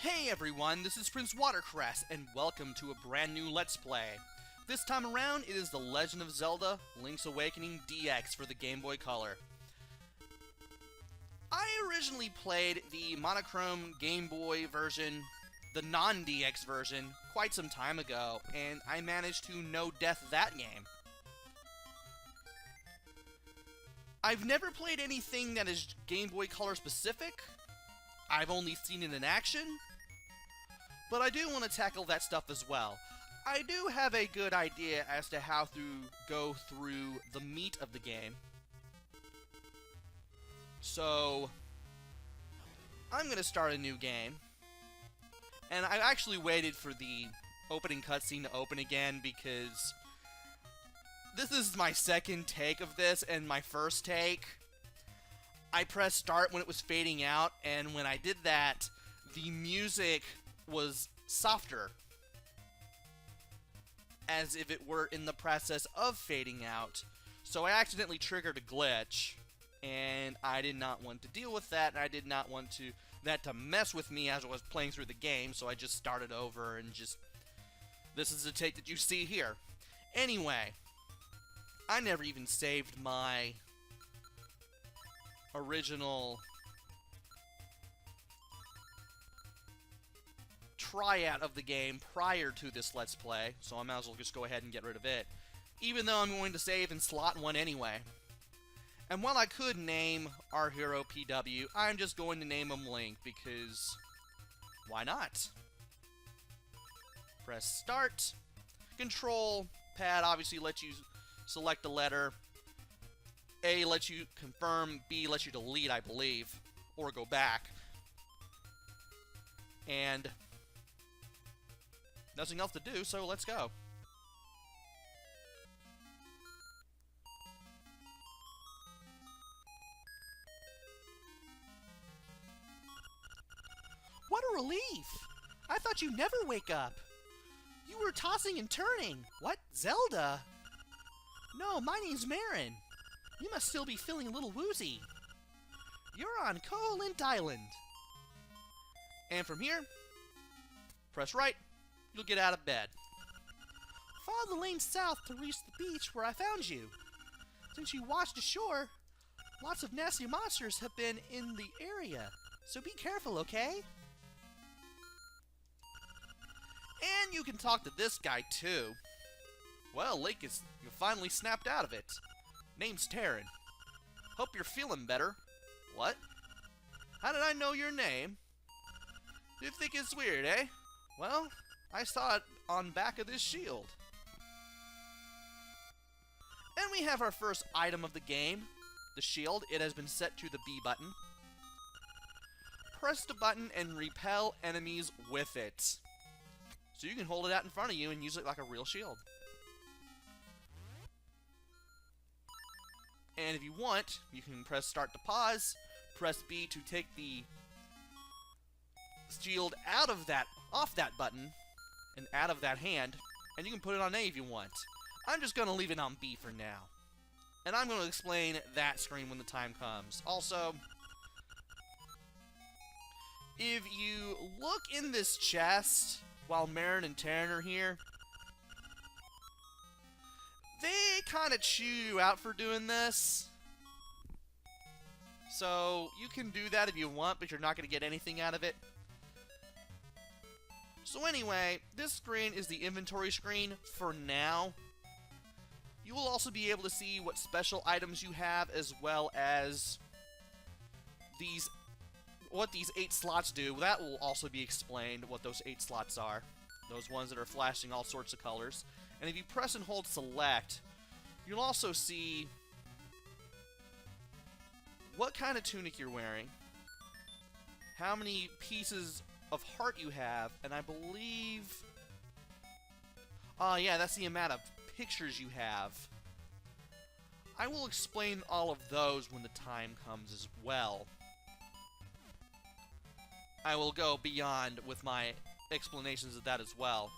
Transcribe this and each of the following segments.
Hey everyone, this is PrinceWatercress, and welcome to a brand new Let's Play. This time around, it is The Legend of Zelda: Link's Awakening DX for the Game Boy Color. I originally played the monochrome Game Boy version, the non-DX version, quite some time ago, and I managed to no-death that game. I've never played anything that is Game Boy Color specific. I've only seen it in action, but I do want to tackle that stuff as well. I do have a good idea as to how to go through the meat of the game. So, I'm going to start a new game. And I actually waited for the opening cutscene to open again because this is my second take of this, and my first take, I pressed start when it was fading out, and when I did that, the music was softer, as if it were in the process of fading out. So I accidentally triggered a glitch, and I did not want to deal with that, and I did not want that to mess with me as I was playing through the game, so I just started over and this is the take that you see here. Anyway, I never even saved my original tryout of the game prior to this Let's Play, so I might as well just go ahead and get rid of it, even though I'm going to save and slot one anyway. And while I could name our hero PW, I'm just going to name him Link, because why not? Press start. Control pad obviously lets you select a letter. A lets you confirm, B lets you delete, I believe, or go back. And nothing else to do, so let's go. What a relief! I thought you'd never wake up. You were tossing and turning. What, Zelda? No, my name's Marin. You must still be feeling a little woozy. You're on Koholint Island. And from here, press right, you'll get out of bed. Follow the lane south to reach the beach where I found you. Since you washed ashore, lots of nasty monsters have been in the area, so be careful, okay? And you can talk to this guy too. Well, Link you finally snapped out of it. Name's Taryn. Hope you're feeling better. What? How did I know your name? You think it's weird, eh? Well, I saw it on back of this shield. And we have our first item of the game, the shield. It has been set to the B button. Press the button and repel enemies with it. So you can hold it out in front of you and use it like a real shield. And if you want, you can press start to pause, press B to take the shield off that button, and out of that hand, and you can put it on A if you want. I'm just going to leave it on B for now. And I'm going to explain that screen when the time comes. Also, if you look in this chest while Marin and Taryn are here, they kind of chew you out for doing this. So, you can do that if you want, but you're not going to get anything out of it. So anyway, this screen is the inventory screen for now. You will also be able to see what special items you have, as well as what these 8 slots do. That will also be explained, what those 8 slots are. Those ones that are flashing all sorts of colors. And if you press and hold select, you'll also see what kind of tunic you're wearing, how many pieces of heart you have, and I believe... yeah, that's the amount of pictures you have. I will explain all of those when the time comes as well. I will go beyond with my explanations of that as well.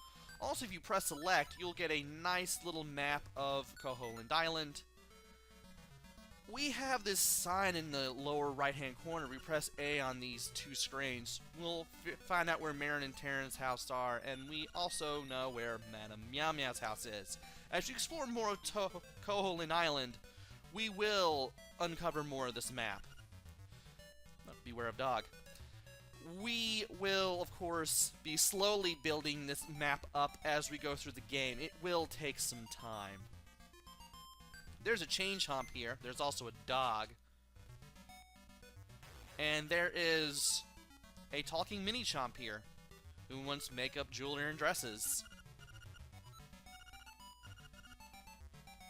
Also, if you press select, you'll get a nice little map of Koholint Island, We have this sign in the lower right-hand corner. We press A on these two screens. We'll find out where Marin and Terran's house are, and we also know where Madame Meow Meow's house is. As you explore more of Koholint Island, we will uncover more of this map. Beware of dog. We will, of course, be slowly building this map up as we go through the game. It will take some time. There's a change hump here. There's also a dog. And there is a talking mini chomp here who wants makeup, jewelry, and dresses.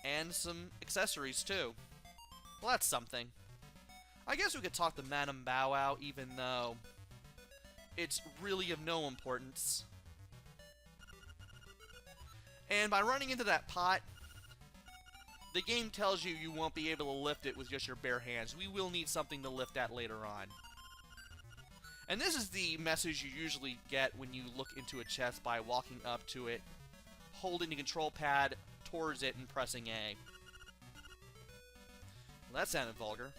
And some accessories, too. Well, that's something. I guess we could talk to Madame Bow Wow, even though it's really of no importance. And by running into that pot, the game tells you you won't be able to lift it with just your bare hands. We will need something to lift that later on. And this is the message you usually get when you look into a chest by walking up to it, holding the control pad towards it, and pressing A. Well, that sounded vulgar.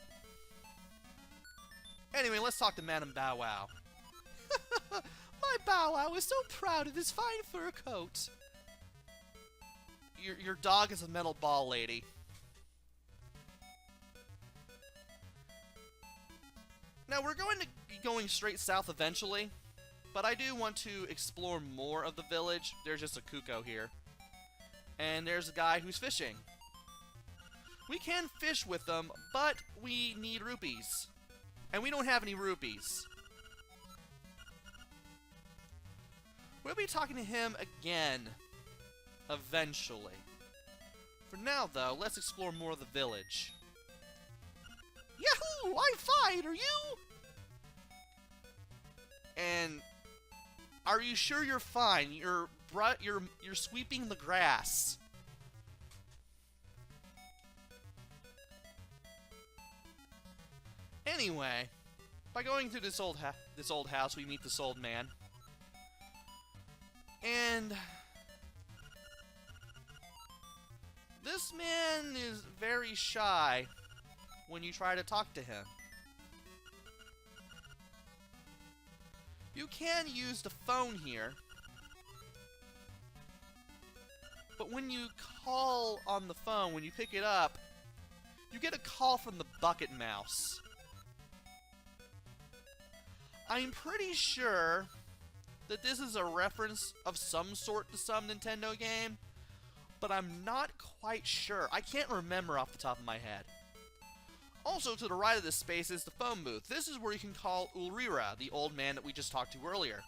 Anyway, let's talk to Madame Bow Wow. My Bow Wow is so proud of his fine fur coat. Your dog is a metal ball lady. Now, we're going to be going straight south eventually, but I do want to explore more of the village. There's just a Kuko here. And there's a guy who's fishing. We can fish with them, but we need rupees. And we don't have any rupees. We'll be talking to him again eventually. For now, though, let's explore more of the village. Yahoo! I'm fine, are you? And are you sure you're fine? You're sweeping the grass. Anyway, by going through this old house, we meet this old man. And this man is very shy when you try to talk to him. You can use the phone here, but when you call on the phone, when you pick it up, you get a call from the bucket mouse. I'm pretty sure that this is a reference of some sort to some Nintendo game, but I'm not quite sure. I can't remember off the top of my head. Also, to the right of this space is the phone booth. This is where you can call Ulrira, the old man that we just talked to earlier.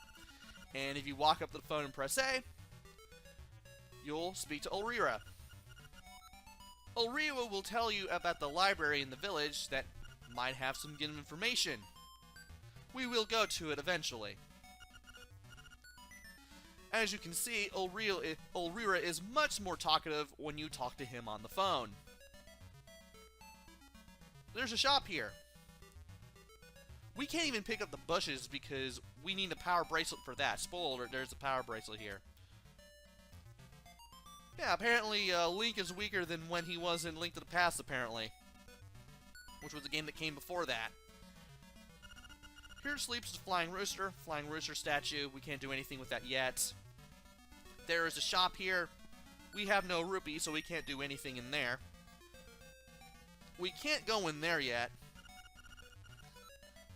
And if you walk up to the phone and press A, you'll speak to Ulrira. Ulrira will tell you about the library in the village that might have some good information. We will go to it eventually. As you can see, Ulrira is much more talkative when you talk to him on the phone. There's a shop here. We can't even pick up the bushes because we need a power bracelet for that. Spoiler alert, there's a power bracelet here. Yeah, apparently Link is weaker than when he was in Link to the Past, apparently. Which was a game that came before that. Here sleeps the Flying Rooster statue. We can't do anything with that yet. There is a shop here. We have no rupees, so we can't do anything in there. We can't go in there yet.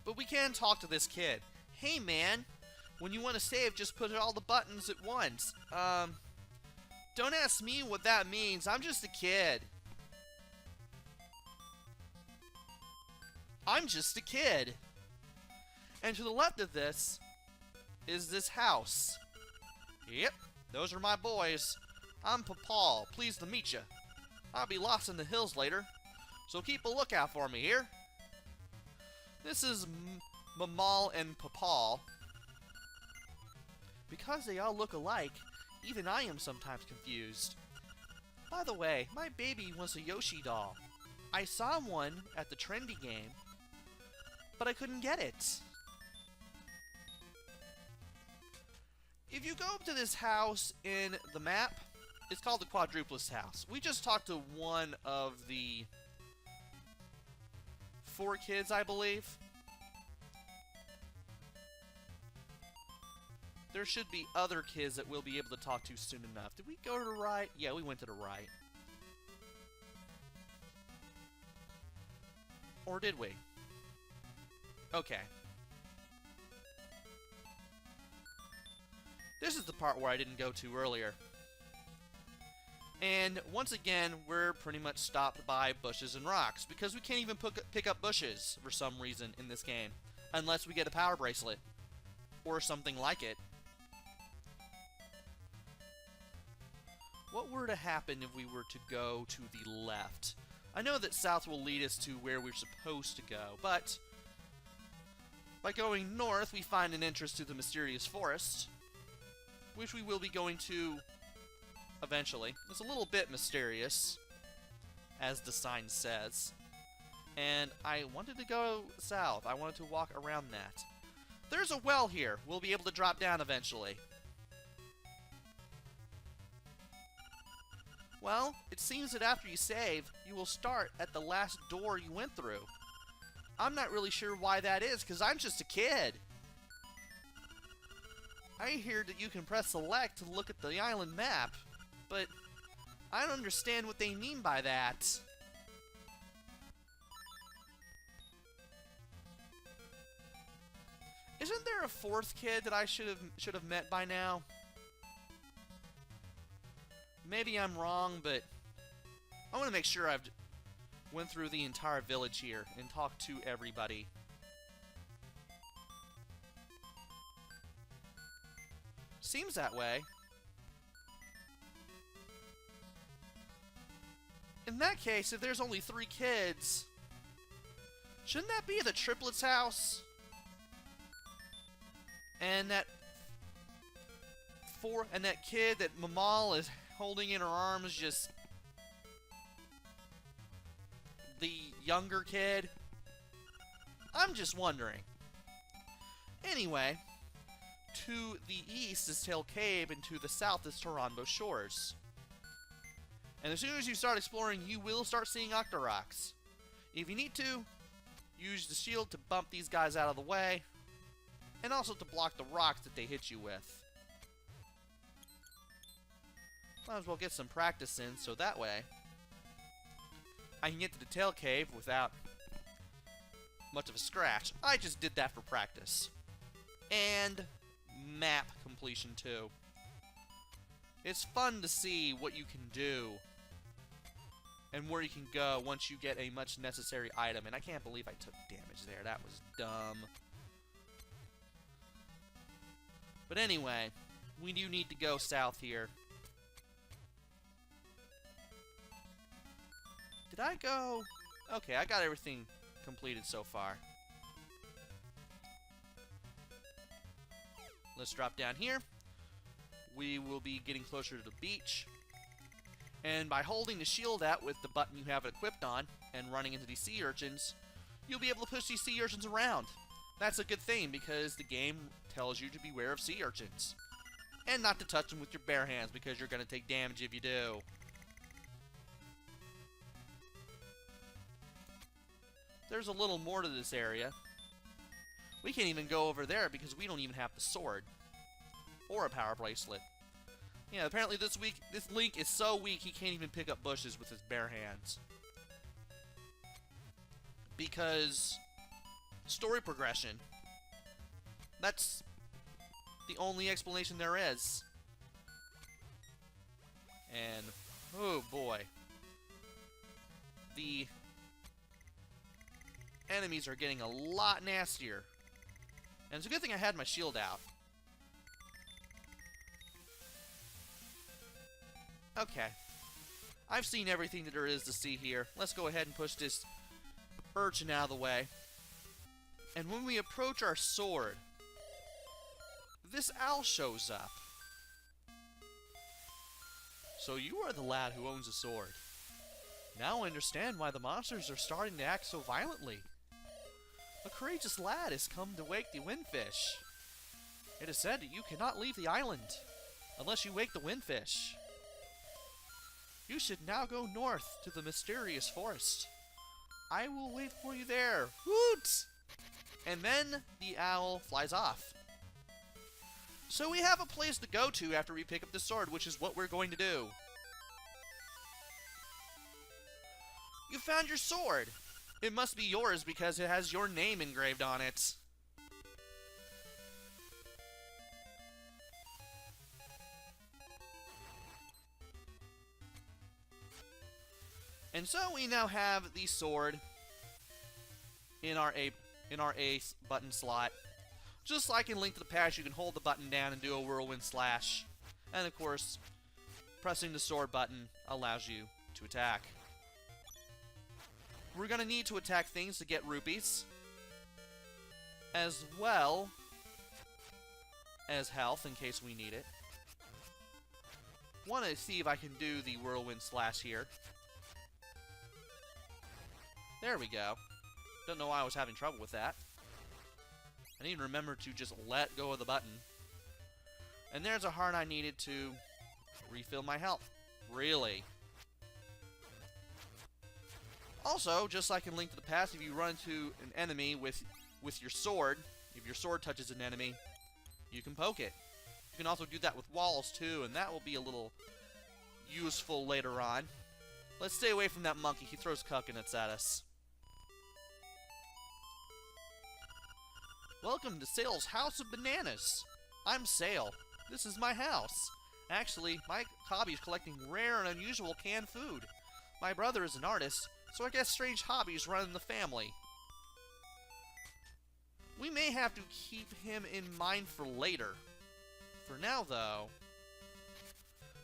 But we can talk to this kid. Hey man, when you want to save, just put all the buttons at once. Don't ask me what that means. I'm just a kid. I'm just a kid. And to the left of this is this house. Yep, those are my boys. I'm Papal. Pleased to meet you. I'll be lost in the hills later, so keep a lookout for me here. This is Mamal and Papal. Because they all look alike, even I am sometimes confused. By the way, my baby wants a Yoshi doll. I saw one at the trendy game, but I couldn't get it. If you go up to this house in the map, it's called the Quadruplist House. We just talked to one of the 4 kids, I believe. There should be other kids that we'll be able to talk to soon enough. Did we go to the right? Yeah, we went to the right. Or did we? Okay. This is the part where I didn't go to earlier. And once again, we're pretty much stopped by bushes and rocks, because we can't even pick up bushes for some reason in this game, unless we get a power bracelet, or something like it. What were to happen if we were to go to the left? I know that south will lead us to where we're supposed to go, but by going north, we find an entrance to the mysterious forest, which we will be going to eventually. It's a little bit mysterious, as the sign says. And I wanted to go south. I wanted to walk around that. There's a well here. We'll be able to drop down eventually. Well, it seems that after you save, you will start at the last door you went through. I'm not really sure why that is, because I'm just a kid. I hear that you can press select to look at the island map, but I don't understand what they mean by that. Isn't there a 4th kid that I should have met by now? Maybe I'm wrong, but I want to make sure I've went through the entire village here and talked to everybody. Seems that way. In that case, if there's only 3 kids, shouldn't that be the triplets' house? And that kid that Mamal is holding in her arms, just the younger kid? I'm just wondering. Anyway, to the east is Tail Cave, and to the south is Taranbo Shores. And as soon as you start exploring, you will start seeing Octoroks. If you need to, use the shield to bump these guys out of the way, and also to block the rocks that they hit you with. Might as well get some practice in, so that way I can get to the Tail Cave without much of a scratch. I just did that for practice. And map completion too. It's fun to see what you can do and where you can go once you get a much necessary item. And I can't believe I took damage there. That was dumb. But anyway, we do need to go south here. Did I go? Okay, I got everything completed so far. Let's drop down here. We will be getting closer to the beach. And by holding the shield out with the button you have it equipped on and running into these sea urchins, you'll be able to push these sea urchins around. That's a good thing because the game tells you to beware of sea urchins. And not to touch them with your bare hands because you're going to take damage if you do. There's a little more to this area. We can't even go over there because we don't even have the sword. Or a power bracelet. Yeah, apparently this Link is so weak he can't even pick up bushes with his bare hands. Because story progression. That's the only explanation there is. And, oh boy. The enemies are getting a lot nastier. And it's a good thing I had my shield out. Okay. I've seen everything that there is to see here. Let's go ahead and push this urchin out of the way. And when we approach our sword, this owl shows up. So you are the lad who owns a sword. Now I understand why the monsters are starting to act so violently. A courageous lad has come to wake the windfish. It is said that you cannot leave the island unless you wake the windfish. You should now go north to the mysterious forest. I will wait for you there. Woot! And then the owl flies off. So we have a place to go to after we pick up the sword, which is what we're going to do. You found your sword. It must be yours because it has your name engraved on it. And so we now have the sword in our A button slot. Just like in Link to the Past, you can hold the button down and do a whirlwind slash. And of course, pressing the sword button allows you to attack. We're going to need to attack things to get rupees, as well as health in case we need it. Want to see if I can do the whirlwind slash here. There we go. Don't know why I was having trouble with that. I need to remember to just let go of the button. And there's a heart I needed to refill my health. Really? Also, just like in Link to the Past, if you run into an enemy with your sword, if your sword touches an enemy, you can poke it. You can also do that with walls too, and that will be a little useful later on. Let's stay away from that monkey. He throws coconuts at us. Welcome to Sale's House of Bananas. I'm Sale. This is my house. Actually, my hobby is collecting rare and unusual canned food. My brother is an artist, so I guess strange hobbies run in the family. We may have to keep him in mind for later. For now, though,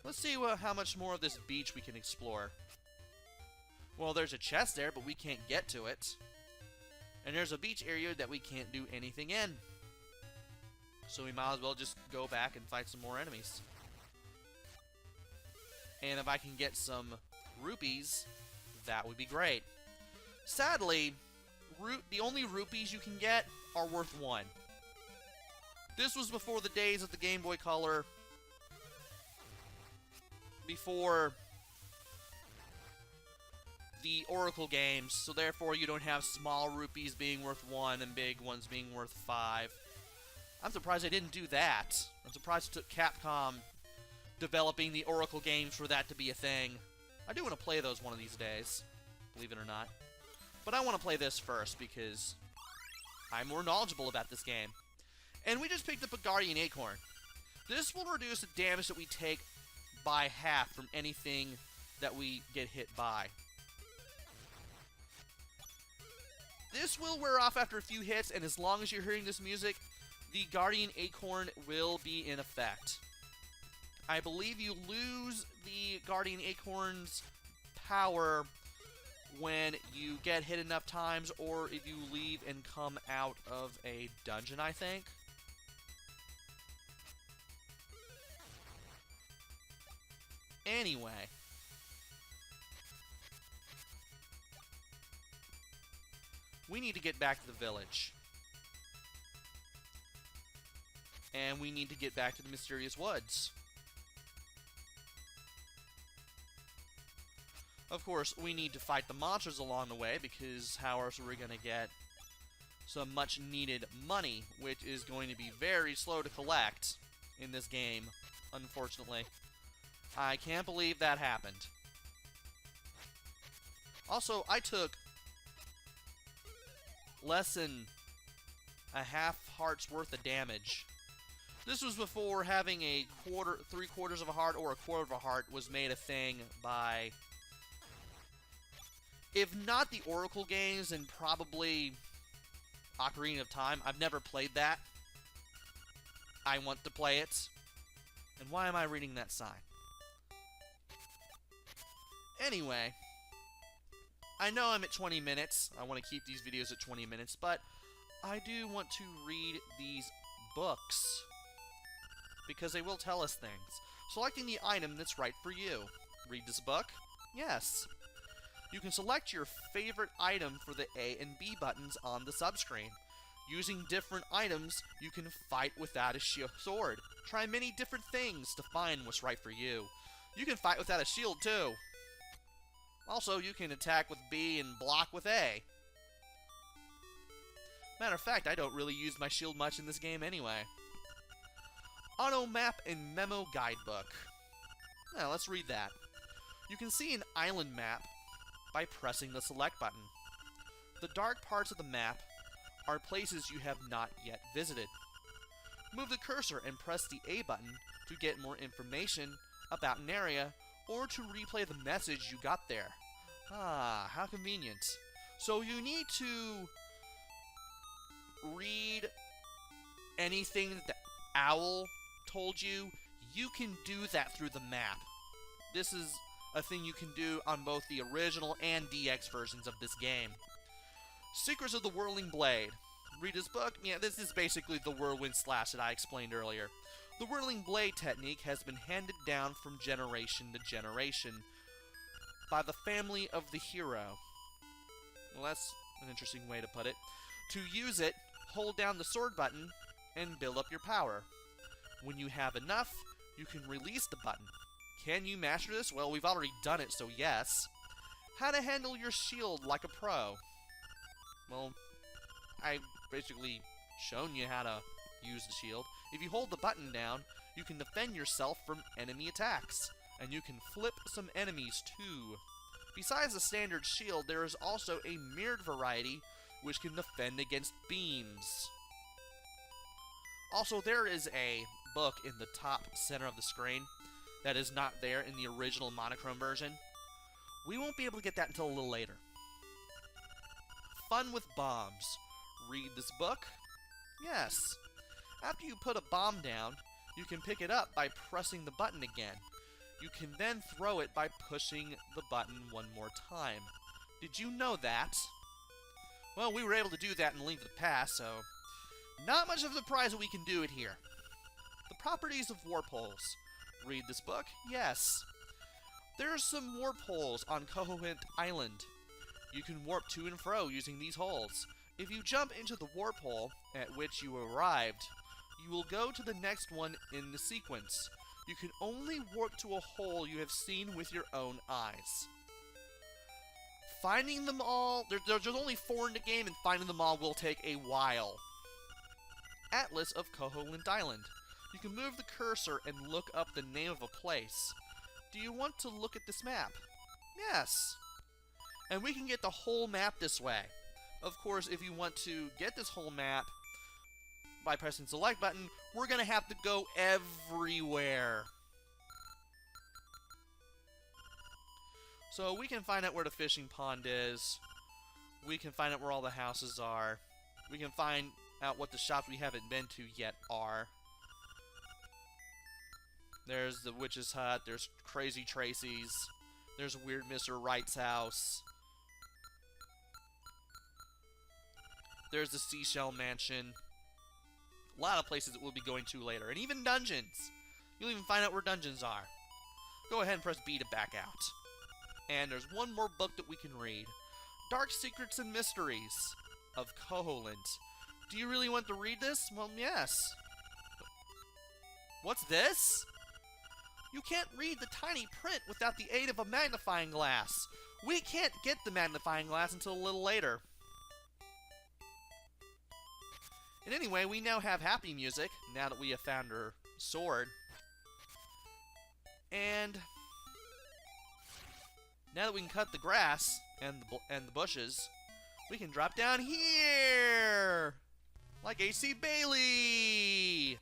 let's see how much more of this beach we can explore. Well, there's a chest there, but we can't get to it. And there's a beach area that we can't do anything in. So we might as well just go back and fight some more enemies. And if I can get some rupees, that would be great. Sadly, the only rupees you can get are worth 1. This was before the days of the Game Boy Color. Before the Oracle games, so therefore you don't have small rupees being worth 1 and big ones being worth 5. I'm surprised they didn't do that. I'm surprised it took Capcom developing the Oracle games for that to be a thing. I do want to play those one of these days, believe it or not. But I want to play this first because I'm more knowledgeable about this game. And we just picked up a Guardian Acorn. This will reduce the damage that we take by half from anything that we get hit by. This will wear off after a few hits, and as long as you're hearing this music, the Guardian Acorn will be in effect. I believe you lose the Guardian Acorn's power when you get hit enough times, or if you leave and come out of a dungeon, I think. Anyway. We need to get back to the village. And we need to get back to the mysterious woods. Of course, we need to fight the monsters along the way, because how else are we going to get some much needed money, which is going to be very slow to collect in this game, unfortunately. I can't believe that happened. Also, I took less than a half heart's worth of damage. This was before having a three-quarters of a heart or a quarter of a heart was made a thing by, if not the Oracle games, and probably Ocarina of Time. I've never played that. I want to play it. And why am I reading that sign? Anyway, I know I'm at 20 minutes. I want to keep these videos at 20 minutes, but I do want to read these books because they will tell us things. Selecting the item that's right for you. Read this book? Yes. You can select your favorite item for the A and B buttons on the subscreen. Using different items, you can fight without a sword. Try many different things to find what's right for you. You can fight without a shield too. Also, you can attack with B and block with A. Matter of fact, I don't really use my shield much in this game anyway. Auto Map and Memo Guidebook. Now, let's read that. You can see an island map by pressing the select button. The dark parts of the map are places you have not yet visited. Move the cursor and press the A button to get more information about an area or to replay the message you got there. Ah, how convenient. So you need to read anything that the owl told you. You can do that through the map. This is a thing you can do on both the original and DX versions of this game. Secrets of the Whirling Blade. Read this book. Yeah, this is basically the whirlwind slash that I explained earlier. The Whirling Blade technique has been handed down from generation to generation by the family of the hero. Well, that's an interesting way to put it. To use it, hold down the sword button and build up your power. When you have enough, you can release the button. Can you master this? Well, we've already done it, so yes. How to handle your shield like a pro. Well, I've basically shown you how to use the shield. If you hold the button down, you can defend yourself from enemy attacks, and you can flip some enemies too. Besides the standard shield, there is also a mirrored variety which can defend against beams. Also, there is a book in the top center of the screen that is not there in the original monochrome version. We won't be able to get that until a little later. Fun with bombs. Read this book? Yes. After you put a bomb down, you can pick it up by pressing the button again. You can then throw it by pushing the button one more time. Did you know that? Well, we were able to do that in Link to the Past, so not much of a surprise that we can do it here. The properties of warp holes. Read this book? Yes. There are some warp holes on Koholint Island. You can warp to and fro using these holes. If you jump into the warp hole at which you arrived, you will go to the next one in the sequence. You can only warp to a hole you have seen with your own eyes. Finding them all, there's only 4 in the game, and finding them all will take a while. Atlas of Koholint Island. You can move the cursor and look up the name of a place. Do you want to look at this map? Yes. And we can get the whole map this way. Of course, if you want to get this whole map by pressing the select button, we're going to have to go everywhere. So we can find out where the fishing pond is. We can find out where all the houses are. We can find out what the shops we haven't been to yet are. There's the witch's hut. There's Crazy Tracy's. There's Weird Mr. Wright's house. There's the Seashell Mansion. A lot of places that we'll be going to later. And even dungeons. You'll even find out where dungeons are. Go ahead and press B to back out. And there's one more book that we can read. Dark Secrets and Mysteries of Koholint. Do you really want to read this? Well, yes. What's this? You can't read the tiny print without the aid of a magnifying glass. We can't get the magnifying glass until a little later. And anyway, we now have happy music, now that we have found her sword. And now that we can cut the grass and the bushes, we can drop down here! Like AC Bailey!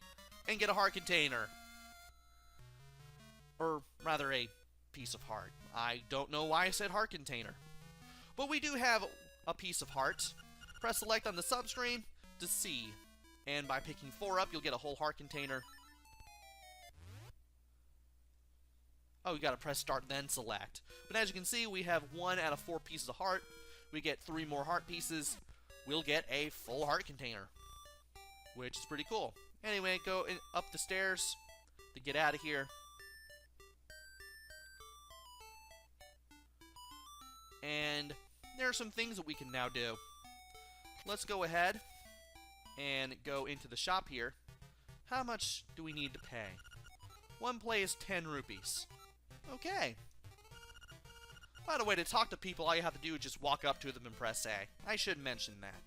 And get a heart container. Or rather, a piece of heart. I don't know why I said heart container. But we do have a piece of heart. Press select on the subscreen to see. And by picking 4 up, you'll get a whole heart container. Oh, you gotta press start, then select. But as you can see, we have 1 out of 4 pieces of heart. We get 3 more heart pieces. We'll get a full heart container. Which is pretty cool. Anyway, go up the stairs to get out of here. And there are some things that we can now do. Let's go ahead and go into the shop here. How much do we need to pay? One play is 10 rupees. Okay. By the way, to talk to people, all you have to do is just walk up to them and press A. I should mention that.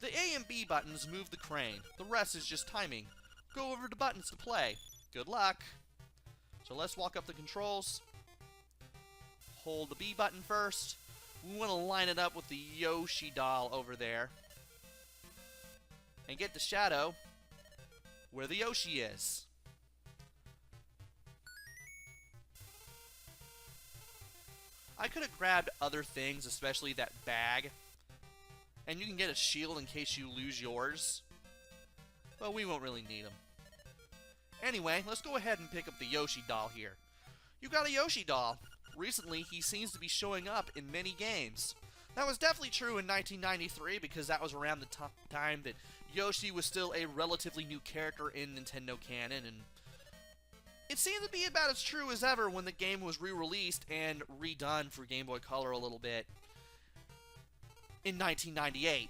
The A and B buttons move the crane. The rest is just timing. Go over the buttons to play. Good luck. So let's walk up the controls. Hold the B button first. We want to line it up with the Yoshi doll over there. And get the shadow where the Yoshi is. I could have grabbed other things, especially that bag. And you can get a shield in case you lose yours. But we won't really need them. Anyway, let's go ahead and pick up the Yoshi doll here. You got a Yoshi doll. Recently, he seems to be showing up in many games. That was definitely true in 1993 because that was around the time that Yoshi was still a relatively new character in Nintendo canon, and it seemed to be about as true as ever when the game was re-released and redone for Game Boy Color a little bit in 1998.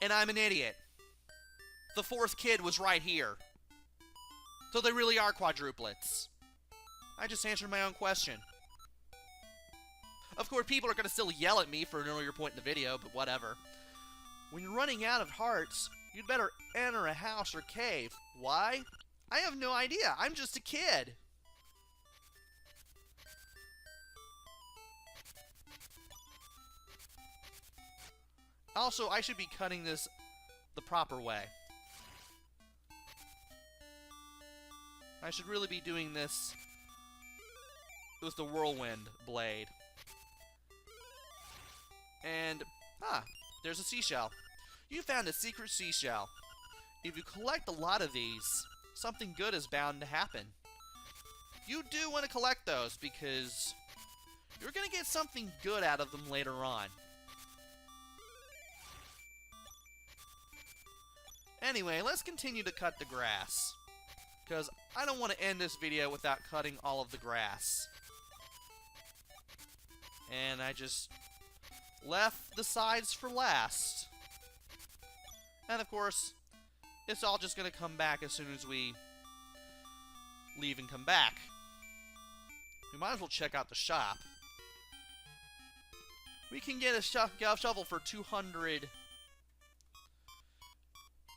And I'm an idiot. The fourth kid was right here. So they really are quadruplets. I just answered my own question. Of course, people are going to still yell at me for an earlier point in the video, but whatever. When you're running out of hearts, you'd better enter a house or cave. Why? I have no idea. I'm just a kid. Also, I should be cutting this the proper way. I should really be doing this with the whirlwind blade. And, there's a seashell. You found a secret seashell. If you collect a lot of these, something good is bound to happen. You do want to collect those because you're going to get something good out of them later on. Anyway, let's continue to cut the grass, because I don't want to end this video without cutting all of the grass. And I just left the sides for last. And of course, it's all just going to come back as soon as we leave and come back. We might as well check out the shop. We can get a shovel for 200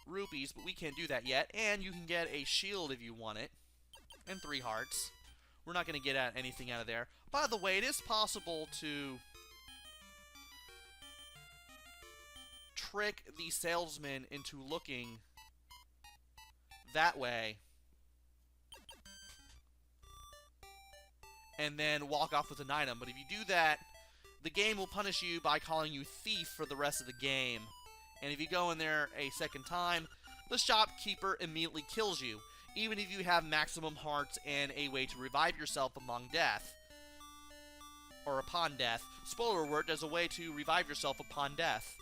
rupees, but we can't do that yet. And you can get a shield if you want it. And 3 hearts. We're not going to get anything out of there. By the way, it is possible to trick the salesman into looking that way and then walk off with an item. But if you do that, the game will punish you by calling you thief for the rest of the game. And if you go in there a second time, the shopkeeper immediately kills you, even if you have maximum hearts and a way to revive yourself among death. Or upon death. Spoiler alert, there's a way to revive yourself upon death.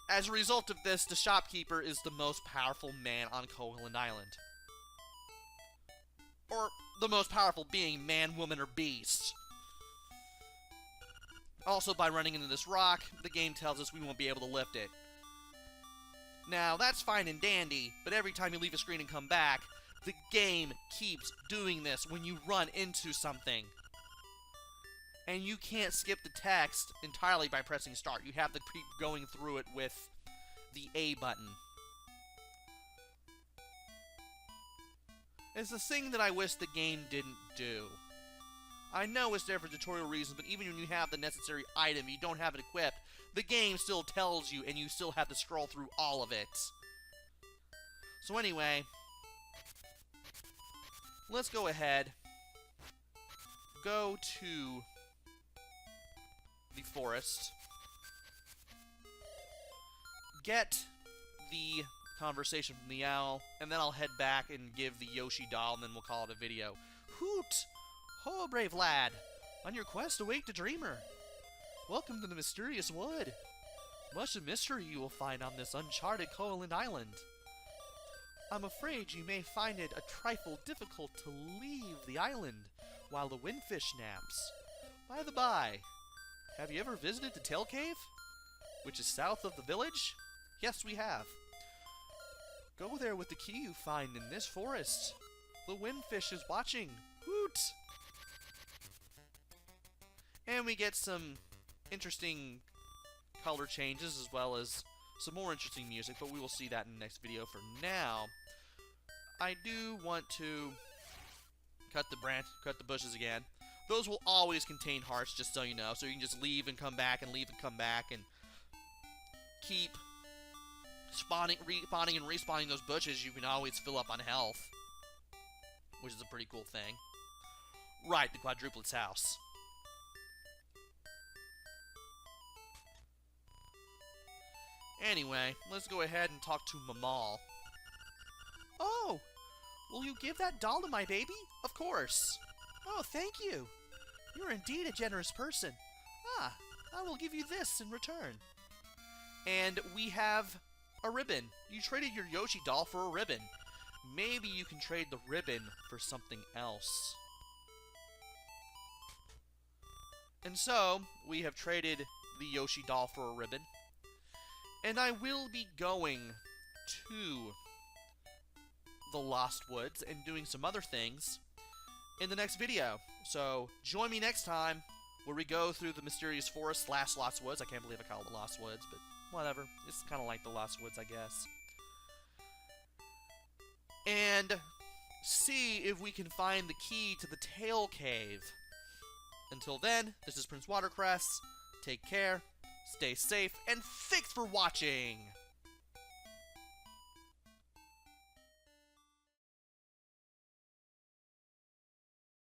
As a result of this, the shopkeeper is the most powerful man on Koholint Island. Or the most powerful being, man, woman, or beast. Also, by running into this rock, the game tells us we won't be able to lift it. Now, that's fine and dandy, but every time you leave a screen and come back, the game keeps doing this when you run into something. And you can't skip the text entirely by pressing start. You have to keep going through it with the A button. It's a thing that I wish the game didn't do. I know it's there for tutorial reasons, but even when you have the necessary item, you don't have it equipped, the game still tells you, and you still have to scroll through all of it. So anyway, let's go ahead, go to the forest, get the conversation from the owl, and then I'll head back and give the Yoshi doll, and then we'll call it a video. Hoot! Ho, brave lad! On your quest to wake the dreamer! Welcome to the mysterious wood! Much of mystery you will find on this uncharted Koholint Island. I'm afraid you may find it a trifle difficult to leave the island while the windfish naps. By the by, have you ever visited the Tail Cave, which is south of the village? Yes, we have. Go there with the key you find in this forest. The windfish is watching. Hoot! And we get some interesting color changes as well as some more interesting music, but we will see that in the next video. For now, I do want to cut the bushes again. Those will always contain hearts, just so you know, so you can just leave and come back and leave and come back and keep respawning and respawning those bushes. You can always fill up on health, which is a pretty cool thing. Right, the quadruplet's house. Anyway, let's go ahead and talk to Mamal. Oh, will you give that doll to my baby? Of course. Oh, thank you. You're indeed a generous person. Ah, I will give you this in return. And we have a ribbon. You traded your Yoshi doll for a ribbon. Maybe you can trade the ribbon for something else. And so, we have traded the Yoshi doll for a ribbon. And I will be going to the Lost Woods and doing some other things in the next video. So, join me next time where we go through the mysterious forest / Lost Woods. I can't believe I call it the Lost Woods, but whatever. It's kind of like the Lost Woods, I guess. And see if we can find the key to the Tail Cave. Until then, this is PrinceWatercress. Take care, stay safe, and thanks for watching!